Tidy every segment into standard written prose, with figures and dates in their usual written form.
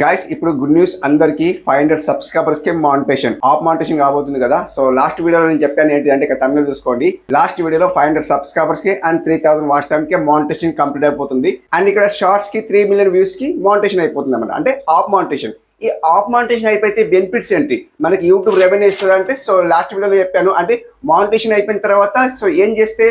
Guys ఇప్పుడు good news అందరికి 500 subscribers కి మానిటేషన్ కాబోతుంది కదా. సో లాస్ట్ వీడియోలో నేను చెప్పాను ఏంటి అంటే ఇక్కడ తమిళ చూసుకోండి. లాస్ట్ వీడియోలో 500 సబ్స్క్రైబర్స్ కి అండ్ 3000 వాచ్ టైమ్ కి మానిటేషన్ కంప్లీట్ అయిపోతుంది. అండ్ ఇక్కడ షార్ట్స్ కి 3 మిలియన్ వ్యూస్ కి మానిటేషన్ అయిపోతుంది అన్నమాట. అంటే ఆఫ్ మానిటేషన్. ఈ ఆఫ్ మానిటేషన్ అయిపోతే బెనిఫిట్స్ ఏంటి, మనకి యూట్యూబ్ రెవెన్యూ ఇస్తుంది అంటే, సో లాస్ట్ వీడియోలో చెప్పాను. అంటే మానిటేషన్ అయిపోయిన తర్వాత సో ఏం చేస్తే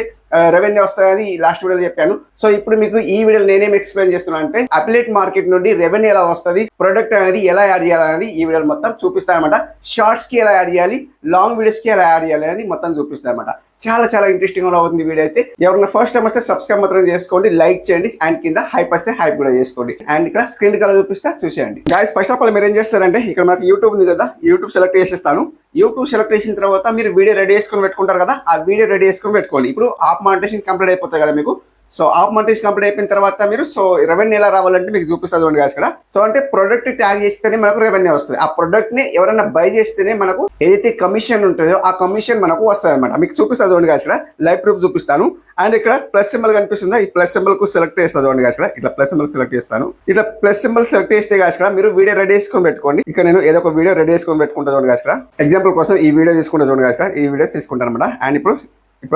రెవెన్యూ వస్తుంది లాస్ట్ వీడియోలో చెప్పాను. సో ఇప్పుడు మీకు ఈ వీడియోలో నేనేం ఎక్స్ప్లెయిన్ చేస్తున్నాను అంటే అఫిలియేట్ మార్కెట్ నుండి రెవెన్యూ ఎలా వస్తుంది, ప్రొడక్ట్ అనేది ఎలా యాడ్ చేయాలనేది ఈ వీడియోలో మొత్తం చూపిస్తాను అనమాట. షార్ట్స్ కి ఎలా యాడ్ చేయాలి, లాంగ్ వీడియోస్ కి ఎలా యాడ్ చేయాలి అనేది మొత్తం చూపిస్తాను అనమాట. చాలా ఇంట్రెస్టింగ్ గా అవుతుంది వీడియో అయితే. ఎవరైనా ఫస్ట్ టైం వస్తే సబ్స్క్రైబ్ మాత్రం చేసుకోండి, లైక్ చేయండి, అండ్ కింద హైప్ వస్తే హైప్ కూడా చేసుకోండి. అండ్ ఇక్కడ స్క్రీన్ కలర్ చూపిస్తే చూసేయండి. గైస్ ఫస్ట్ ఆఫ్ ఆల్ మీరు ఏం చేస్తారంటే ఇక్కడ మనకి యూట్యూబ్ ఉంది కదా, యూట్యూబ్ సెలెక్ట్ చేసేస్తాను. యూట్యూబ్ సెలెక్ట్ చేసిన తర్వాత మీరు వీడియో రెడీ చేసుకుని పెట్టుకుంటారు కదా, ఆ వీడియో రెడీ చేసుకుని పెట్టుకోండి. ఇప్పుడు ఆఫ్ మానిటేషన్ కంప్లీట్ అయిపోతుంది కదా మీకు. సో ఆఫ్ మానిటేషన్ కంప్లీట్ అయిపోయిన తర్వాత మీరు సో రెవెన్యూ ఎలా రావాలంటే మీకు చూపిస్తుంది చూడండి guys ఇక్కడ. సో అంటే ప్రొడక్ట్ ట్యాగ్ చేస్తేనే మనకు రెవెన్యూ వస్తుంది. ఆ ప్రొడక్ట్ ని ఎవరైనా బై చేస్తేనే మనకు ఏదైతే కమిషన్ ఉంటుందో ఆ కమిషన్ మనకు వస్తుంది అనమాట. మీకు చూపిస్తుంది చూడండి guys ఇక్కడ. లైవ్ ప్రూఫ్ చూపిస్తాను. అండ్ ఇక్కడ ప్లస్ సింబల్ కనిపిస్తుందా, ఈ ప్లస్ సింబల్ కు సెలెక్ట్ చేస్తా చూడండి guys ఇక్కడ. ఇట్లా ప్లస్ సింబల్ సెలెక్ట్ చేస్తాను. ఇట్లా ప్లస్ సింబల్ సెలెక్ట్ చేస్తే guys ఇక్కడ మీరు వీడియో రెడీ చేసుకొని పెట్టుకోండి. ఇక్కడ నేను ఏదో ఒక వీడియో రెడీ చేసుకొని పెట్టుకుంటా చూడండి guys ఇక్కడ. ఎగ్జాంపుల్ కోసం ఈ వీడియో తీసుకుంటా చూడండి guys ఇక్కడ. ఈ వీడియో తీసుకుంటాను అనమాట. అండ్ ఇప్పుడు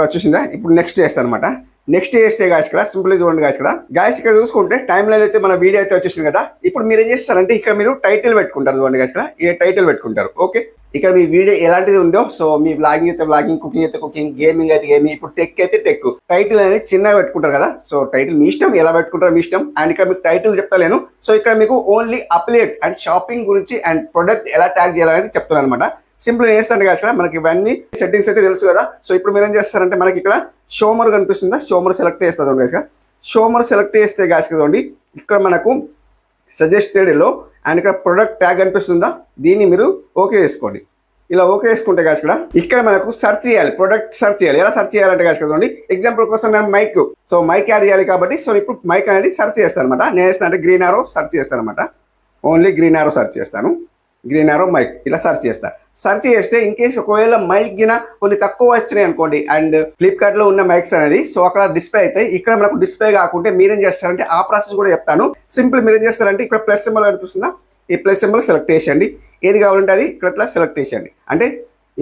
వచ్చేసిందా, ఇప్పుడు నెక్స్ట్ చేస్తాను అనమాట. నెక్స్ట్ చేస్తే గాయస్ ఇక్కడ సింపుల్ చూడండి గాయస్ ఇక్కడ. గాయస్ ఇక్కడ చూసుకుంటే టైం లైన్ అయితే మన వీడియో అయితే వచ్చేసింది కదా. ఇప్పుడు మీరు ఏం చేస్తారంటే ఇక్కడ మీరు టైటిల్ పెట్టుకుంటారు చూడండి గాయస్ ఇక్కడ. ఈ టైటిల్ పెట్టుకుంటారు. ఓకే, ఇక్కడ మీ వీడియో ఎలాంటిది ఉందో, సో మీ వ్లాగింగ్ అయితే వ్లాగింగ్, కుకింగ్ అయితే కుకింగ్, గేమింగ్ అయితే గేమింగ్, ఇప్పుడు టెక్ అయితే టెక్. టైటిల్ అనేది చిన్నగా పెట్టుకుంటారు కదా. సో టైటిల్ మీ ఇష్టం, ఎలా పెట్టుకుంటారో మీ ఇష్టం. అండ్ ఇక్కడ మీకు టైటిల్ చెప్తలేను. సో ఇక్కడ మీకు ఓన్లీ అప్లేట్ అండ్ షాపింగ్ గురించి అండ్ ప్రొడక్ట్ ఎలా ట్యాగ్ చేయాలని చెప్తున్నాను అనమాట. సింపుల్ చేస్తాను కదా ఇక్కడ. మనకి ఇవన్నీ సెట్టింగ్స్ అయితే తెలుసు కదా. సో ఇప్పుడు మీరు ఏం చేస్తారంటే మనకి ఇక్కడ షోమర్ కనిపిస్తుందా, షోమర్ సెలెక్ట్ చేస్తా చూడండి guys. షోమర్ సెలెక్ట్ చేస్తే guys చూడండి ఇక్కడ మనకు సజెస్టెడ్లో అండ్ ఇక్కడ ప్రొడక్ట్ ట్యాగ్ కనిపిస్తుందా, దీన్ని మీరు ఓకే చేసుకోండి. ఇలా ఓకే చేసుకుంటే guys ఇక్కడ మనకు సెర్చ్ చేయాలి, ప్రొడక్ట్ సెర్చ్ చేయాలి. ఎలా సెర్చ్ చేయాలంటే guys చూడండి, ఎగ్జాంపుల్ కోసం నేను మైక్, సో మైక్ యాడ్ చేయాలి కాబట్టి సో ఇప్పుడు మైక్ అనేది సెర్చ్ చేస్తాను అనమాట. నేను చేస్తాను అంటే గ్రీన్ ఆరో సెర్చ్ చేస్తాను అనమాట. ఓన్లీ గ్రీన్ ఆరో సెర్చ్ చేస్తాను. గ్రీన్ ఆరో మైక్ ఇలా సెర్చ్ చేస్తా. సెర్చ్ చేస్తే ఇన్ కేసు ఒకవేళ మైక్ గిన కొన్ని తక్కువ వచ్చినాయి అనుకోండి, అండ్ ఫ్లిప్కార్ట్ లో ఉన్న మైక్స్ అనేది సో అక్కడ డిస్ప్లే అయితే ఇక్కడ మనకు డిస్ప్లే కాకుంటే మీరేం చేస్తారంటే ఆ ప్రాసెస్ కూడా చెప్తాను. సింపుల్ మీరేం చేస్తారంటే ఇక్కడ ప్లస్ సింబల్ కనిపిస్తుందా, ఈ ప్లస్ సింబల్ సెలెక్ట్ చేసేయండి. ఏది కావాలంటే అది ఇక్కడ ఇట్లా సెలెక్ట్ చేసేయండి. అంటే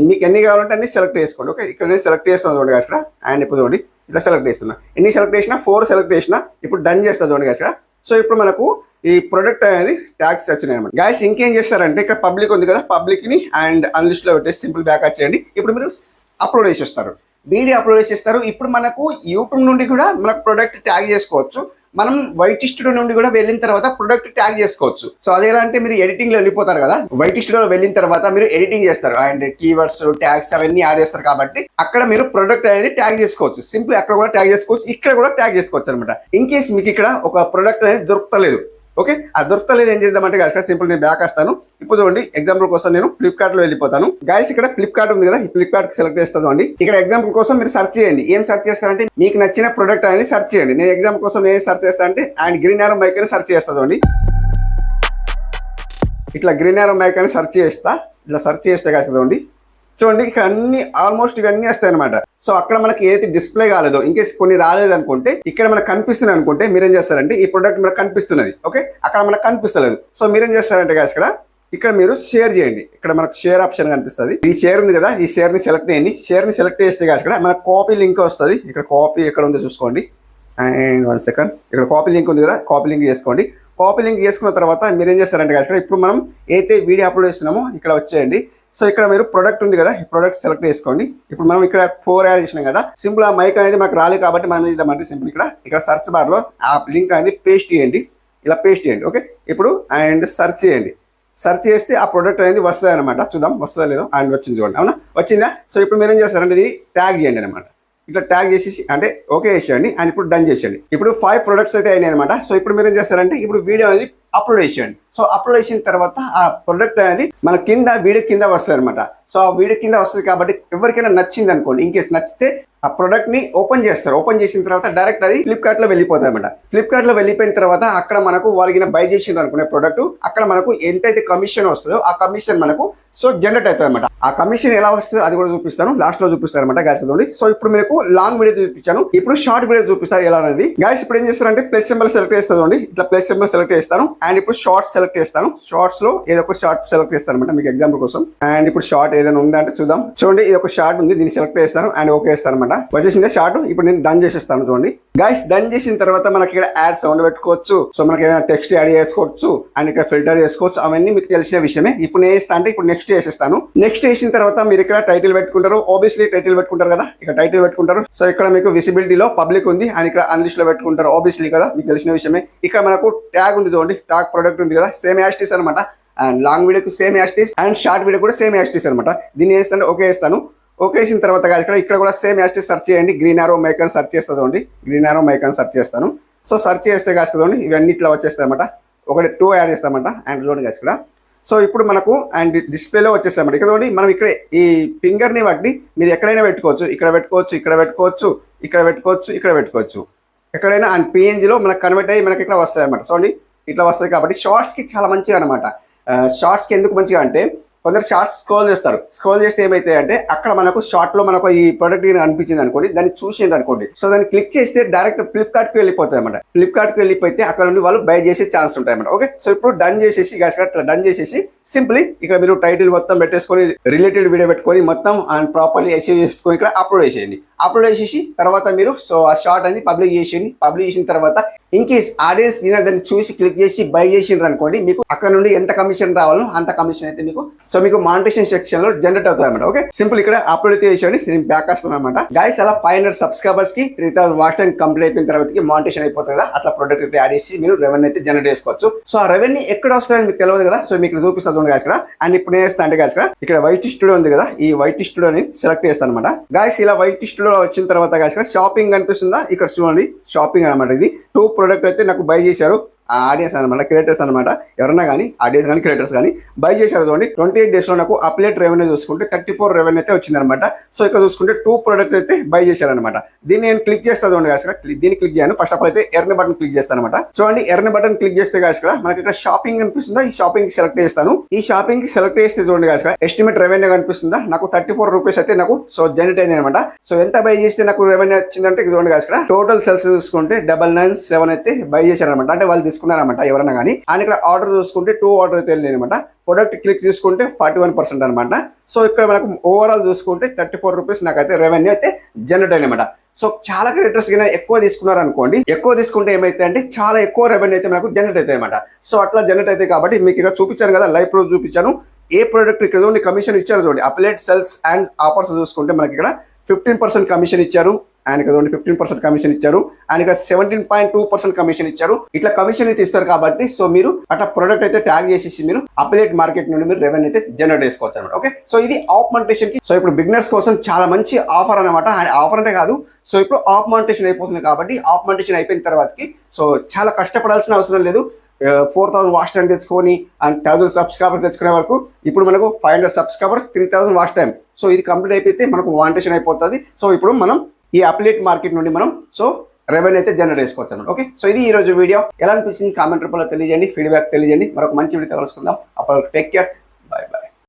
మీకు ఎన్ని కావాలంటే అన్ని సెలెక్ట్ చేసుకోండి. ఓకే, ఇక్కడ నేను సెలెక్ట్ చేస్తాను చూడండి guys ఇక్కడ. అండ్ ఇప్పుడు చూడండి ఇట్లా సెలెక్ట్ చేస్తున్నా. ఎన్ని సెలెక్ట్ చేసినా 4 సెలెక్ట్ చేసినా ఇప్పుడు డన్ చేస్తా చూడండి guys ఇక్కడ. సో ఇప్పుడు మనకు ఈ ప్రొడక్ట్ అనేది ట్యాగ్స్ వచ్చినాయి అనమాట. గాయస్ ఇంకేం చేస్తారంటే ఇక్కడ పబ్లిక్ ఉంది కదా, పబ్లిక్ ని అండ్ అన్లిస్ట్ లో పెట్టేసి సింపుల్ బ్యాక్ చేయండి. ఇప్పుడు మీరు అప్లోడ్ చేసేస్తారు, వీడియో అప్లోడ్ చేసేస్తారు. ఇప్పుడు మనకు యూట్యూబ్ నుండి కూడా మనకు ప్రొడక్ట్ ట్యాగ్ చేసుకోవచ్చు. మనం వైట్ స్టూడియో నుండి కూడా వెళ్ళిన తర్వాత ప్రొడక్ట్ ట్యాగ్ చేసుకోవచ్చు. సో అది ఎలా అంటే మీరు ఎడిటింగ్ లో వెళ్ళిపోతారు కదా, వైట్ స్టూడియోలో వెళ్ళిన తర్వాత మీరు ఎడిటింగ్ చేస్తారు అండ్ కీవర్డ్స్ ట్యాగ్స్ అవన్నీ యాడ్ చేస్తారు కాబట్టి అక్కడ మీరు ప్రొడక్ట్ అనేది ట్యాగ్ చేసుకోవచ్చు. సింపుల్ అక్కడ కూడా ట్యాగ్ చేసుకోవచ్చు, ఇక్కడ కూడా ట్యాగ్ చేసుకోవచ్చు అనమాట. ఇన్ కేస్ మీకు ఇక్కడ ఒక ప్రొడక్ట్ అనేది దొరకలేదు, ఓకే, ఆ దొరకలేదు ఏం చేద్దామంటే గాయస్ సింపుల్ నేను బ్యాక్ వస్తాను. ఇప్పుడు చూడండి ఎగ్జాంపుల్ కోసం నేను ఫ్లిప్కార్ట్ లో వెళ్ళిపోతాను. గాయస్ ఇక్కడ ఫ్లిప్కార్ట్ ఉంది కదా, ఈ ఫ్లిప్కార్ట్ సెలెక్ట్ చేస్తా చూడండి. ఇక్కడ ఎగ్జాంపుల్ కోసం మీరు సెర్చ్ చేయండి. ఏం సెర్చ్ చేస్తారంటే మీకు నచ్చిన ప్రొడక్ట్ అనేది సెర్చ్ చేయండి. నేను ఎగ్జాంపుల్ కోసం నేను సెర్చ్ చేస్తా అంటే అండ్ గ్రీన్ ఆరో మైక్ అని సెర్చ్ చేస్తా చూడండి. ఇట్లా గ్రీన్ ఆరో మైక్ అని సెర్చ్ చేస్తా. ఇట్లా సెర్చ్ చేస్తే గాయస్ చూడండి ఇక్కడ అన్ని ఆల్మోస్ట్ ఇవన్నీ వస్తాయి అనమాట. సో అక్కడ మనకి ఏదైతే డిస్ప్లే కాలేదో, ఇన్కేస్ కొన్ని రాలేదు అనుకుంటే ఇక్కడ మనకు కనిపిస్తుంది అనుకుంటే మీరేం చేస్తారంటే ఈ ప్రొడక్ట్ మనకు కనిపిస్తున్నది, ఓకే, అక్కడ మనకు కనిపిస్తలేదు. సో మీరేం చేస్తారంటే గాయస్ ఇక్కడ మీరు షేర్ చేయండి. ఇక్కడ మనకు షేర్ ఆప్షన్ కనిపిస్తుంది. ఈ షేర్ ఉంది కదా, ఈ షేర్ ని సెలెక్ట్ చేయండి. షేర్ ని సెలెక్ట్ చేస్తే గాయస్ ఇక్కడ మనకు కాపీ లింక్ వస్తుంది. ఇక్కడ కాపీ ఎక్కడ ఉందో చూసుకోండి. అండ్ 1 సెకండ్, ఇక్కడ కాపీ లింక్ ఉంది కదా, కాపీ లింక్ చేసుకోండి. కాపీ లింక్ చేసుకున్న తర్వాత మీరు ఏం చేస్తారంటే గాయస్ ఇప్పుడు మనం ఏదైతే వీడియో అప్లోడ్ చేస్తున్నామో ఇక్కడ వచ్చేయండి. సో ఇక్కడ మీరు ప్రొడక్ట్ ఉంది కదా, ఈ ప్రొడక్ట్ సెలెక్ట్ చేసుకోండి. ఇప్పుడు మనం ఇక్కడ 4 యాడ్ చేసినాం కదా, సింపుల్ ఆ మైక్ అనేది మనకు రాలేదు కాబట్టి మనం ఇద్దామంటే సింపుల్ ఇక్కడ సర్చ్ బార్ లో ఆ లింక్ అనేది పేస్ట్ చేయండి. ఇలా పేస్ట్ చేయండి. ఓకే, ఇప్పుడు అండ్ సెర్చ్ చేయండి. సెర్చ్ చేస్తే ఆ ప్రొడక్ట్ అనేది వస్తుంది అనమాట. చూద్దాం వస్తుందా లేదో. అండ్ వచ్చింది చూడండి. అవునా, వచ్చిందా. సో ఇప్పుడు మీరు ఏం చేస్తారంటే ఇది ట్యాగ్ చేయండి అనమాట. ఇట్లా ట్యాగ్ చేసేసి అంటే ఓకే చేసేయండి. అండ్ ఇప్పుడు డన్ చేసేయండి. ఇప్పుడు 5 ప్రొడక్ట్స్ అయితే అయినాయి అనమాట. సో ఇప్పుడు మీరు ఏం చేస్తారంటే ఇప్పుడు వీడియో అనేది అప్లోడ్ చేసేయండి. సో అప్లోడ్ చేసిన తర్వాత ఆ ప్రొడక్ట్ అనేది మన కింద వీడియో కింద వస్తుంది అనమాట. సో ఆ వీడియో కింద వస్తుంది కాబట్టి ఎవరికైనా నచ్చింది అనుకోండి, ఇన్ కేసు నచ్చితే ఆ ప్రొడక్ట్ ని ఓపెన్ చేస్తారు. ఓపెన్ చేసిన తర్వాత డైరెక్ట్ అది ఫ్లిప్కార్ట్ లో వెళ్ళిపోతుంది అనమాట. ఫ్లిప్కార్ట్ లో వెళ్ళిపోయిన తర్వాత అక్కడ మనకు వాళ్ళకి బై చేసింది అనుకునే ప్రొడక్ట్ అక్కడ మనకు ఎంతైతే కమిషన్ వస్తుందో ఆ కమిషన్ మనకు సో జనరేట్ అవుతుంది అనమాట. ఆ కమిషన్ ఎలా వస్తుంది అది కూడా చూపిస్తాను, లాస్ట్ లో చూపిస్తాను అనమాట గైస్. చూడండి, సో ఇప్పుడు మీకు లాంగ్ వీడియో చూపించాను, ఇప్పుడు షార్ట్ వీడియో చూపిస్తాను ఎలా అనేది గైస్. ఇప్పుడు ఏం చేస్తారంటే ప్లస్ సింబల్ సెలెక్ట్ చేస్తాను, ఇట్లా ప్లస్ సింబల్ సెలెక్ట్ చేస్తాను అండ్ ఇప్పుడు షార్ట్స్ సెలెక్ట్ చేస్తాను. షార్ట్స్ లో ఏదో ఒక షార్ట్ సెలెక్ట్ చేస్తాను అనమాట మీకు ఎగ్జాంపుల్ కోసం. అండ్ ఇప్పుడు షార్ట్ ఏదైనా ఉందంటే చూద్దాం. చూడండి, ఇది ఒక షార్ట్ ఉంది, దీన్ని సెలెక్ట్ చేస్తాను అండ్ ఓకే చేస్తాను అనమాట. వచ్చేసింది షార్ట్. ఇప్పుడు నేను డన్ చేసేస్తాను. చూడండి గైస్, డన్ చేసిన తర్వాత మనకి ఇక్కడ యాడ్ సౌండ్ పెట్టుకోవచ్చు, సో మనకి ఏదైనా టెక్స్ట్ యాడ్ చేసుకోవచ్చు అండ్ ఇక్కడ ఫిల్టర్ చేసుకోవచ్చు, అవన్నీ మీకు తెలిసిన విషయమే. ఇప్పుడు నేను చేస్తా అంటే ఇప్పుడు నెక్స్ట్ చేసేస్తాను. నెక్స్ట్ చేసిన తర్వాత మీరు ఇక్కడ టైటిల్ పెట్టుకుంటారు, ఆబ్వియస్లీ టైటిల్ పెట్టుకుంటారు కదా, ఇక్కడ టైటిల్ పెట్టుకుంటారు. సో ఇక్కడ మీకు విజిబిలిటీలో పబ్లిక్ ఉంది అండ్ ఇక్కడ అన్లిస్ట్ లో పెట్టుకుంటారు, ఆబ్వియస్లీ కదా, మీకు తెలిసిన విషయమే. ఇక్కడ మనకు ట్యాగ్ ఉంది చూడండి, ట్యాగ్ ప్రొడక్ట్ ఉంది కదా, సేమ్ యాస్టీస్ అనమాట. అండ్ లాంగ్ వీడియోకి సేమ్ యాస్టీస్ అండ్ షార్ట్ వీడియో కూడా సేమ్ యాస్టీస్ అనమాట. దీన్ని వేస్తాను, ఓకే వేస్తాను. ఓకే వేసిన తర్వాత ఇక్కడ కూడా సేమ్ యాస్టీస్ సెర్చ్ చేయండి, గ్రీన్ ఆరో మైకాన్ సెర్చ్ చేస్తుంది చూడండి, గ్రీన్ ఆరో మైకాన్ సెర్చ్ చేస్తాను. సో సెర్చ్ చేస్తే చూడండి ఇవన్నీ ఇట్లా వచ్చేస్తాయి అనమాట. ఒకటి 2 యాడ్ చేస్తామంట అండ్ చూడండి ఇక్కడ. సో ఇప్పుడు మనకు అండ్ డిస్ప్లేలో వచ్చేస్తామంట. ఇక్కడ చూడండి, మనం ఇక్కడ ఈ ఫింగర్ని బట్టి మీరు ఎక్కడైనా పెట్టుకోవచ్చు, ఇక్కడ పెట్టుకోవచ్చు, ఇక్కడ పెట్టుకోవచ్చు, ఇక్కడ పెట్టుకోవచ్చు, ఇక్కడ పెట్టుకోవచ్చు, ఎక్కడైనా. అండ్ పిఎన్జిలో మనకు కన్వర్ట్ అయ్యి మనకి ఇక్కడ వస్తాయి అనమాట. చూడండి ఇట్లా వస్తాయి. కాబట్టి షార్ట్స్కి చాలా మంచిగా అనమాట. షార్ట్స్కి ఎందుకు మంచిగా అంటే కొందరు షార్ట్స్ స్క్రోల్ చేస్తారు, స్క్రోల్ చేస్తే ఏమైతే అంటే అక్కడ మనకు షార్ట్ లో మనకు ఈ ప్రొడక్ట్ అనిపించింది అనుకోండి, దాన్ని చూసింది అనుకోండి, సో దాన్ని క్లిక్ చేస్తే డైరెక్ట్ ఫ్లిప్కార్ట్ కి వెళ్ళిపోతాయి అనమాట. ఫ్లిప్కార్ట్ కి వెళ్ళిపోతే అక్కడ నుండి వాళ్ళు బై చేసే ఛాన్స్ ఉంటాయి అన్నమాట. ఓకే, సో ఇప్పుడు డన్ చేసేసి అట్లా డన్ చేసేసి సింప్లీ ఇక్కడ మీరు టైటిల్ మొత్తం పెట్టేసుకొని రిలేటెడ్ వీడియో పెట్టుకొని మొత్తం అండ్ ప్రాపర్లీ ఎసేవ్ చేసుకొని ఇక్కడ అప్లోడ్ చేసేయండి. అప్లోడ్ చేసేసి తర్వాత మీరు సో ఆ షార్ట్ అనేది పబ్లిక్ చేసేయండి. పబ్లిక్ చేసిన తర్వాత ఇన్ కేస్ ఆడియన్స్ దాన్ని చూసి క్లిక్ చేసి బై చేసిండ్రు అనుకోండి, మీకు అక్కడ నుండి ఎంత కమిషన్ రావాలో అంత కమిషన్ అయితే మీకు సో మీకు మానిటైజేషన్ సెక్షన్ లో జనరేట్ అవుతుంది అనమాట. ఓకే, సింపుల్ ఇక్కడ అప్లోడ్ అయితే చేసేయండి. నేను బ్యాక్ వస్తాను అనమాట గైస్. అలా 500 సబ్స్క్రైబర్స్ కి 3000 వాచ్ టైం కంప్లీట్ అయిపోయిన తర్వాత మానిటైజేషన్ అయిపోతుంది కదా, అట్లా ప్రొడక్ట్ అయితే యాడ్ చేసి మీరు రెవెన్యూ అయితే జనరేట్ చేసుకోవచ్చు. సో ఆ రెవెన్యూ ఎక్కడ వస్తుందని మీకు తెలియదు కదా, సో మీకు చూపిస్తా చూడండి గాయస్. అండ్ ఇప్పుడు ఏం చేస్తా అంటే గాయస్ ఇక్కడ వైట్ స్టూడియో ఉంది కదా, ఈ వైట్ స్టూడియో ని సెలెక్ట్ చేస్తాను అనమాట గాయస్. ఇలా వైట్ స్టూడియో వచ్చిన తర్వాత గాయస్ షాపింగ్ కనిపిస్తుందా, ఇక్కడ చూడండి షాపింగ్ అనమాట. ఇది 2 ప్రొడక్ట్ అయితే నాకు బై చేశారు ఆడియన్స్ అనమాట, క్రియేటర్స్ అనమాట. ఎవరన్నా కానీ ఆడియన్స్ కానీ క్రియేటర్స్ కానీ బై చేశారు చూడండి. 28 days లో నాకు అప్లైట్ రెవెన్యూ చూసుకుంటే 34 రెవెన్యూ అయితే వచ్చింది అనమాట. సో ఇక్కడ చూసుకుంటే 2 ప్రొడక్ట్ అయితే బై చేశారనమాట. దీన్ని నేను క్లిక్ చేస్తాను చూడండి గాయస్. దీన్ని క్లిక్ చేయను, ఫస్ట్ ఆఫ్ ఆల్ అయితే ఎర్న్ బటన్ క్లిక్ చేస్తాను అనమాట. చూడండి ఎర్న్ బటన్ క్లిక్ చేస్తే గాయస్ మనకి ఇక్కడ షాపింగ్ కనిపిస్తుందా, ఈ షాపింగ్ సెలెక్ట్ చేస్తాను. ఈ షాపింగ్ కి సెలెక్ట్ చేస్తే చూడండి గాయస్ ఎస్టిమేట్ రెవెన్యూ కనిపిస్తుందా, నాకు 34 రూపీస్ అయితే నాకు సో జనరేట్ అయింది అనమాట. సో ఎంత బై చేస్తే నాకు రెవెన్యూ వచ్చిందంటే చూడండి గాయస్ టోటల్ సేల్స్ చూసుకుంటే 997 అయితే బై చేశారనమాట. అంటే వాళ్ళు తీసుకున్నారనమాట ఎవరన్నా కానీ. అండ్ ఇక్కడ ఆర్డర్ చూసుకుంటే 2 ఆర్డర్ అయితే వెళ్ళింది అనమాట. ప్రొడక్ట్ క్లిక్ చూసుకుంటే 41% అనమాట. సో ఇక్కడ మనకు ఓవరాల్ చూసుకుంటే 34 రూపీస్ నాకైతే రెవెన్యూ అయితే జనరేట్ అయ్యనమాట. సో చాలా క్రియేటర్స్ కింద ఎక్కువ తీసుకున్నారు అనుకోండి, ఎక్కువ తీసుకుంటే ఏమైతే అంటే చాలా ఎక్కువ రెవెన్యూ అయితే మనకు జనరేట్ అవుతాయి అనమాట. సో అట్లా జనరేట్ అవుతాయి కాబట్టి మీకు ఇక్కడ చూపించాను కదా, లైవ్ ప్రూఫ్ చూపించాను. ఏ ప్రొడక్ట్ ఇక్కడ చూడండి కమిషన్ ఇచ్చారు చూడండి, అప్లైట్ సెల్స్ అండ్ ఆఫర్స్ చూసుకుంటే మనకి ఇక్కడ 15% కమిషన్ ఇచ్చారు అండ్ ఇక్కడ 15% కమిషన్ ఇచ్చారు అండ్ ఇక్కడ 17.2% కమిషన్ ఇచ్చారు. ఇట్లా కమిషన్ అయితే ఇస్తారు కాబట్టి సో మీరు అట్లా ప్రొడక్ట్ అయితే ట్యాగ్ చేసేసి మీరు అప్లైట్ మార్కెట్ నుండి మీరు రెవెన్యూ అయితే జనరేట్ చేసుకోవచ్చు అనమాట. ఓకే, సో ఇది ఆఫ్ మానిటైజేషన్ కి సో ఇప్పుడు బిగినర్స్ కోసం చాలా మంచి ఆఫర్ అనమాట. అండ్ ఆఫర్ అంటే కాదు, సో ఇప్పుడు ఆఫ్ మానిటైజేషన్ అయిపోతుంది కాబట్టి ఆఫ్ మానిటైజేషన్ అయిపోయిన తర్వాతకి సో చాలా కష్టపడాల్సిన అవసరం లేదు. 4000 వాచ్ టైం తెచ్చుకొని అండ్ 1000 సబ్స్క్రైబర్ తెచ్చుకునే వరకు ఇప్పుడు మనకు 500 సబ్స్క్రైబర్స్ 3000 వాచ్ టైం. సో ఇది కంప్లీట్ అయిపోతే మనకు మానిటైజేషన్ అయిపోతుంది. సో ఇప్పుడు మనం ఈ అప్లైట్ మార్కెట్ నుండి మనం సో రెవెన్యూ అయితే జనరేట్ చేసుకోవచ్చు అన్నమాట. ఓకే, సో ఇది ఈ రోజు వీడియో. ఎలా అనిపించింది కామెంట్ రూపంలో తెలియజేయండి, ఫీడ్బ్యాక్ తెలియజేయండి. మరొక మంచి వీడియో తెలుసుకుందాం. అప్పుడు టేక్ కేర్.